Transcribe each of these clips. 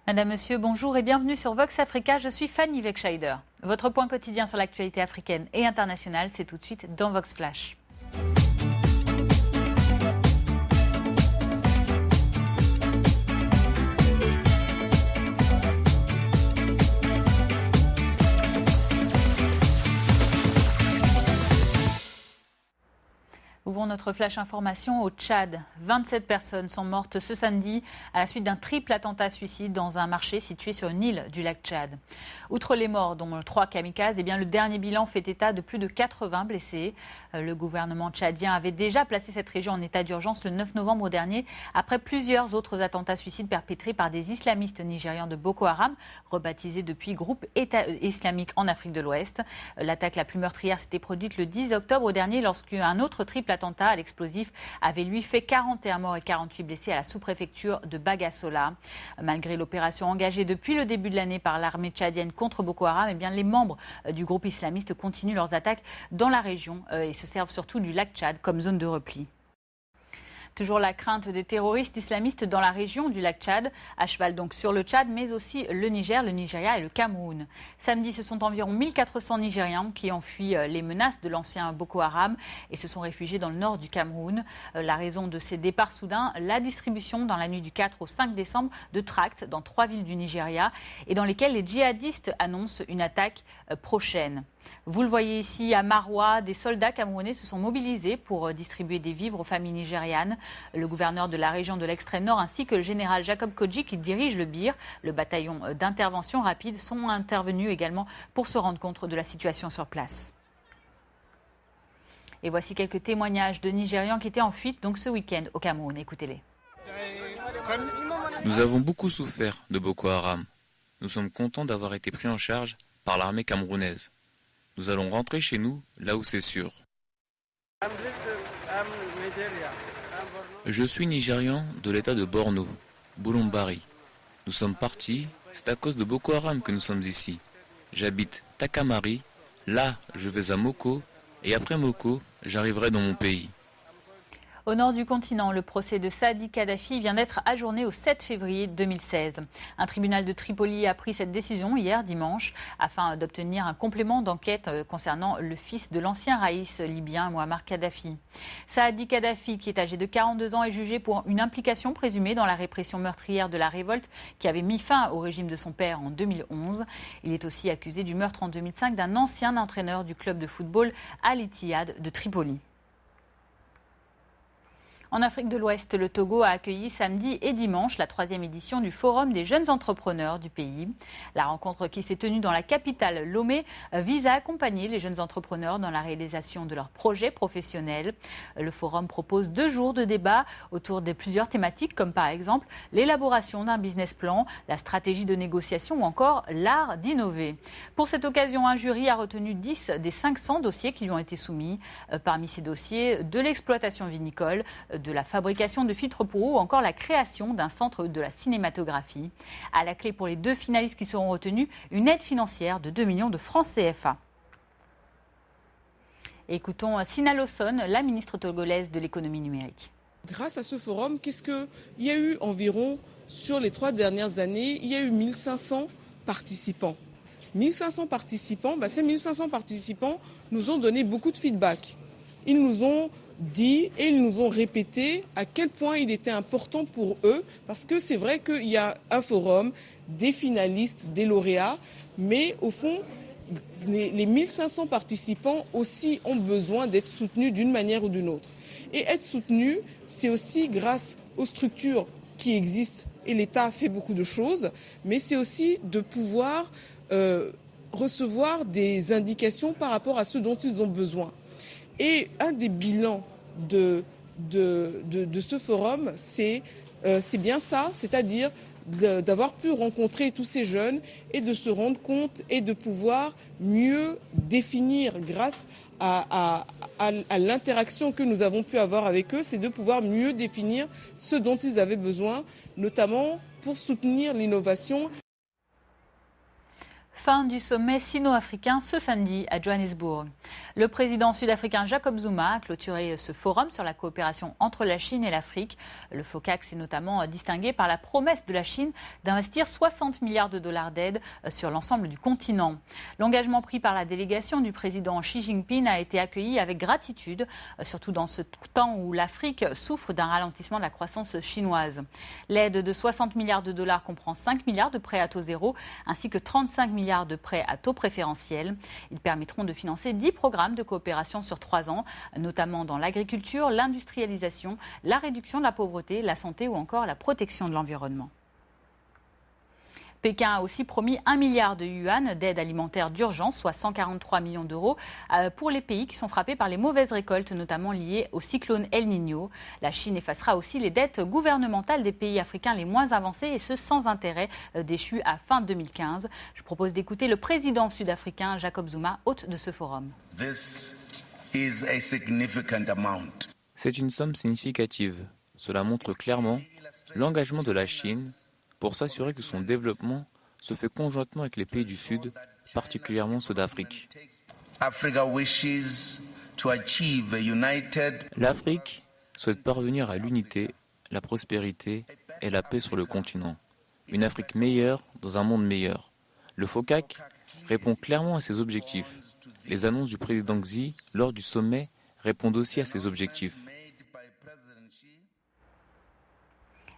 Madame, Monsieur, bonjour et bienvenue sur Vox Africa. Je suis Fanny Wegscheider. Votre point quotidien sur l'actualité africaine et internationale, c'est tout de suite dans Vox Flash. Ouvrons notre flash information au Tchad. 27 personnes sont mortes ce samedi à la suite d'un triple attentat suicide dans un marché situé sur une île du lac Tchad. Outre les morts, dont 3 kamikazes, le dernier bilan fait état de plus de 80 blessés. Le gouvernement tchadien avait déjà placé cette région en état d'urgence le 9 novembre dernier, après plusieurs autres attentats suicides perpétrés par des islamistes nigérians de Boko Haram, rebaptisés depuis groupe État islamique en Afrique de l'Ouest. L'attaque la plus meurtrière s'était produite le 10 octobre dernier lorsqu'un autre triple attentat à l'explosif avait lui fait 41 morts et 48 blessés à la sous-préfecture de Bagassola. Malgré l'opération engagée depuis le début de l'année par l'armée tchadienne contre Boko Haram, les membres du groupe islamiste continuent leurs attaques dans la région et se servent surtout du lac Tchad comme zone de repli. Toujours la crainte des terroristes islamistes dans la région du lac Tchad, à cheval donc sur le Tchad, mais aussi le Niger, le Nigeria et le Cameroun. Samedi, ce sont environ 1400 Nigérians qui ont fui les menaces de l'ancien Boko Haram et se sont réfugiés dans le nord du Cameroun. La raison de ces départs soudains, la distribution dans la nuit du 4 au 5 décembre de tracts dans 3 villes du Nigeria et dans lesquelles les djihadistes annoncent une attaque prochaine. Vous le voyez ici à Maroua, des soldats camerounais se sont mobilisés pour distribuer des vivres aux familles nigérianes. Le gouverneur de la région de l'extrême nord ainsi que le général Jacob Kodji qui dirige le BIR, le bataillon d'intervention rapide, sont intervenus également pour se rendre compte de la situation sur place. Et voici quelques témoignages de Nigérians qui étaient en fuite donc ce week-end au Cameroun. Écoutez-les. Nous avons beaucoup souffert de Boko Haram. Nous sommes contents d'avoir été pris en charge par l'armée camerounaise. Nous allons rentrer chez nous, là où c'est sûr. Je suis Nigérian de l'état de Borno, Boulombari. Nous sommes partis, c'est à cause de Boko Haram que nous sommes ici. J'habite Takamari, là je vais à Moko, et après Moko, j'arriverai dans mon pays. Au nord du continent, le procès de Saadi Kadhafi vient d'être ajourné au 7 février 2016. Un tribunal de Tripoli a pris cette décision hier dimanche afin d'obtenir un complément d'enquête concernant le fils de l'ancien raïs libyen Muammar Kadhafi. Saadi Kadhafi, qui est âgé de 42 ans, est jugé pour une implication présumée dans la répression meurtrière de la révolte qui avait mis fin au régime de son père en 2011. Il est aussi accusé du meurtre en 2005 d'un ancien entraîneur du club de football Al Ittihad de Tripoli. En Afrique de l'Ouest, le Togo a accueilli samedi et dimanche la 3e édition du Forum des jeunes entrepreneurs du pays. La rencontre qui s'est tenue dans la capitale Lomé vise à accompagner les jeunes entrepreneurs dans la réalisation de leurs projets professionnels. Le forum propose 2 jours de débat autour de plusieurs thématiques comme par exemple l'élaboration d'un business plan, la stratégie de négociation ou encore l'art d'innover. Pour cette occasion, un jury a retenu 10 des 500 dossiers qui lui ont été soumis. Parmi ces dossiers, de l'exploitation vinicole, de la fabrication de filtres pour eau ou encore la création d'un centre de la cinématographie. À la clé pour les 2 finalistes qui seront retenus, une aide financière de 2 millions de francs CFA. Écoutons Sina Lawson, la ministre togolaise de l'économie numérique. Grâce à ce forum, qu'est-ce qu'il y a eu environ sur les 3 dernières années? Il y a eu 1500 participants. 1500 participants, ces 1500 participants nous ont donné beaucoup de feedback. Ils nous ont dit et ils nous ont répété à quel point il était important pour eux, parce que c'est vrai qu'il y a un forum, des finalistes, des lauréats, mais au fond, les 1500 participants aussi ont besoin d'être soutenus d'une manière ou d'une autre. Et être soutenus, c'est aussi grâce aux structures qui existent, et l'État fait beaucoup de choses, mais c'est aussi de pouvoir recevoir des indications par rapport à ce dont ils ont besoin. Et un des bilans de ce forum, c'est bien ça, c'est-à-dire d'avoir pu rencontrer tous ces jeunes et de se rendre compte et de pouvoir mieux définir grâce à l'interaction que nous avons pu avoir avec eux, c'est de pouvoir mieux définir ce dont ils avaient besoin, notamment pour soutenir l'innovation. Fin du sommet sino-africain ce samedi à Johannesburg. Le président sud-africain Jacob Zuma a clôturé ce forum sur la coopération entre la Chine et l'Afrique. Le FOCAC s'est notamment distingué par la promesse de la Chine d'investir 60 milliards de dollars d'aide sur l'ensemble du continent. L'engagement pris par la délégation du président Xi Jinping a été accueilli avec gratitude, surtout dans ce temps où l'Afrique souffre d'un ralentissement de la croissance chinoise. L'aide de 60 milliards de dollars comprend 5 milliards de prêts à taux zéro ainsi que 35 milliards de prêts à taux préférentiels. Ils permettront de financer 10 programmes de coopération sur 3 ans, notamment dans l'agriculture, l'industrialisation, la réduction de la pauvreté, la santé ou encore la protection de l'environnement. Pékin a aussi promis 1 milliard de yuan d'aide alimentaire d'urgence, soit 143 millions d'euros, pour les pays qui sont frappés par les mauvaises récoltes, notamment liées au cyclone El Niño. La Chine effacera aussi les dettes gouvernementales des pays africains les moins avancés, et ce sans intérêt déchu à fin 2015. Je propose d'écouter le président sud-africain Jacob Zuma, hôte de ce forum. C'est une somme significative. Cela montre clairement l'engagement de la Chine pour s'assurer que son développement se fait conjointement avec les pays du Sud, particulièrement ceux d'Afrique. L'Afrique souhaite parvenir à l'unité, la prospérité et la paix sur le continent. Une Afrique meilleure dans un monde meilleur. Le FOCAC répond clairement à ces objectifs. Les annonces du président Xi lors du sommet répondent aussi à ces objectifs.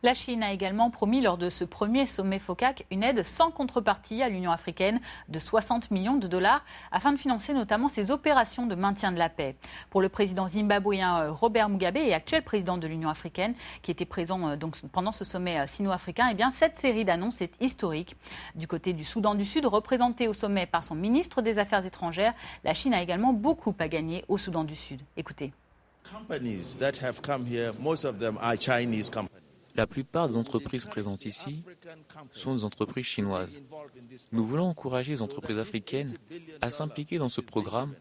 La Chine a également promis lors de ce premier sommet FOCAC une aide sans contrepartie à l'Union africaine de 60 millions de dollars afin de financer notamment ses opérations de maintien de la paix. Pour le président zimbabwéen Robert Mugabe et actuel président de l'Union africaine qui était présent donc pendant ce sommet sino-africain, cette série d'annonces est historique. Du côté du Soudan du Sud, représenté au sommet par son ministre des Affaires étrangères, la Chine a également beaucoup à gagner au Soudan du Sud. Écoutez. La plupart des entreprises présentes ici sont des entreprises chinoises. Nous voulons encourager les entreprises africaines à s'impliquer dans ce programme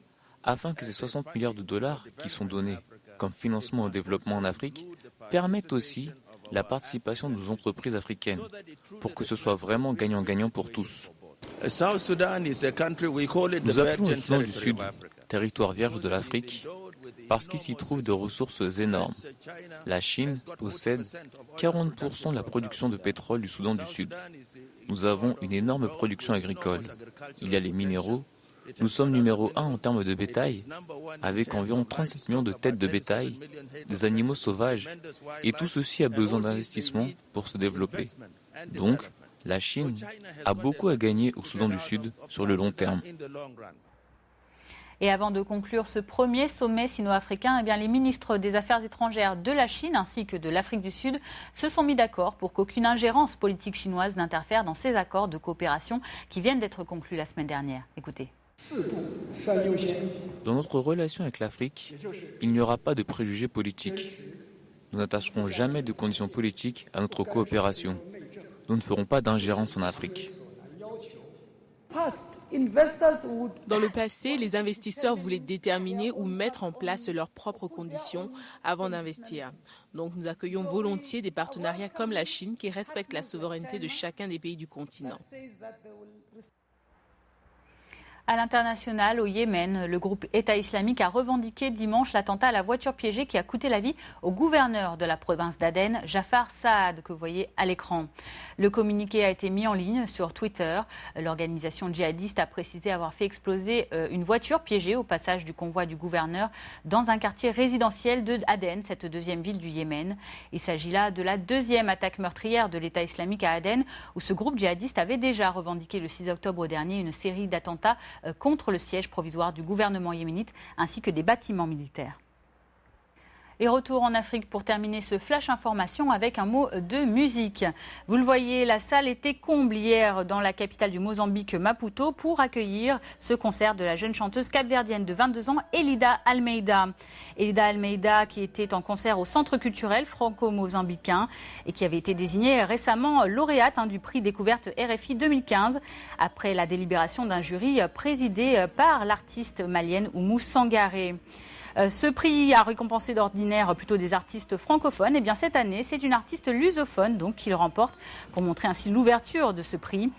afin que ces 60 milliards de dollars qui sont donnés comme financement au développement en Afrique permettent aussi la participation de nos entreprises africaines pour que ce soit vraiment gagnant-gagnant pour tous. Nous appelons le Soudan du Sud territoire vierge de l'Afrique parce qu'il s'y trouve de ressources énormes. La Chine possède 40% de la production de pétrole du Soudan du Sud. Nous avons une énorme production agricole. Il y a les minéraux. Nous sommes numéro 1 en termes de bétail, avec environ 37 millions de têtes de bétail, des animaux sauvages, et tout ceci a besoin d'investissements pour se développer. Donc, la Chine a beaucoup à gagner au Soudan du Sud sur le long terme. Et avant de conclure ce premier sommet sino-africain, les ministres des Affaires étrangères de la Chine ainsi que de l'Afrique du Sud se sont mis d'accord pour qu'aucune ingérence politique chinoise n'interfère dans ces accords de coopération qui viennent d'être conclus la semaine dernière. Écoutez. Dans notre relation avec l'Afrique, il n'y aura pas de préjugés politiques. Nous n'attacherons jamais de conditions politiques à notre coopération. Nous ne ferons pas d'ingérence en Afrique. Dans le passé, les investisseurs voulaient déterminer ou mettre en place leurs propres conditions avant d'investir. Donc nous accueillons volontiers des partenariats comme la Chine qui respectent la souveraineté de chacun des pays du continent. À l'international, au Yémen, le groupe État islamique a revendiqué dimanche l'attentat à la voiture piégée qui a coûté la vie au gouverneur de la province d'Aden, Jafar Saad, que vous voyez à l'écran. Le communiqué a été mis en ligne sur Twitter. L'organisation djihadiste a précisé avoir fait exploser une voiture piégée au passage du convoi du gouverneur dans un quartier résidentiel de Aden, cette deuxième ville du Yémen. Il s'agit là de la deuxième attaque meurtrière de l'État islamique à Aden, où ce groupe djihadiste avait déjà revendiqué le 6 octobre dernier une série d'attentats contre le siège provisoire du gouvernement yéménite ainsi que des bâtiments militaires. Et retour en Afrique pour terminer ce flash information avec un mot de musique. Vous le voyez, la salle était comble hier dans la capitale du Mozambique, Maputo, pour accueillir ce concert de la jeune chanteuse capverdienne de 22 ans, Elida Almeida. Elida Almeida qui était en concert au Centre culturel franco-mozambicain et qui avait été désignée récemment lauréate du prix découverte RFI 2015 après la délibération d'un jury présidé par l'artiste malienne Oumou Sangaré. Ce prix a récompensé d'ordinaire plutôt des artistes francophones. Et bien cette année, c'est une artiste lusophone donc qui le remporte pour montrer ainsi l'ouverture de ce prix.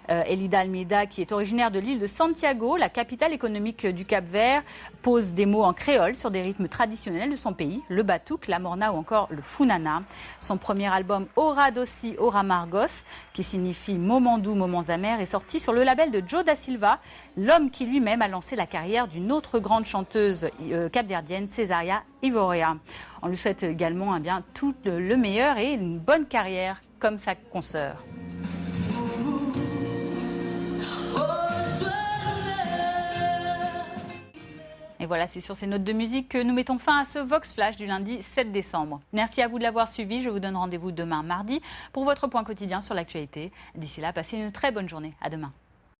Elida Almeida, qui est originaire de l'île de Santiago, la capitale économique du Cap-Vert, pose des mots en créole sur des rythmes traditionnels de son pays, le batouk, la morna ou encore le funana. Son premier album Ora Doci, Ora Margos, qui signifie moments doux, moments amers, est sorti sur le label de Joe Da Silva, l'homme qui lui-même a lancé la carrière d'une autre grande chanteuse capverdienne, Cesaria Ivoria. On lui souhaite également tout le meilleur et une bonne carrière comme sa consoeur. Et voilà, c'est sur ces notes de musique que nous mettons fin à ce Vox Flash du lundi 7 décembre. Merci à vous de l'avoir suivi. Je vous donne rendez-vous demain mardi pour votre point quotidien sur l'actualité. D'ici là, passez une très bonne journée. À demain.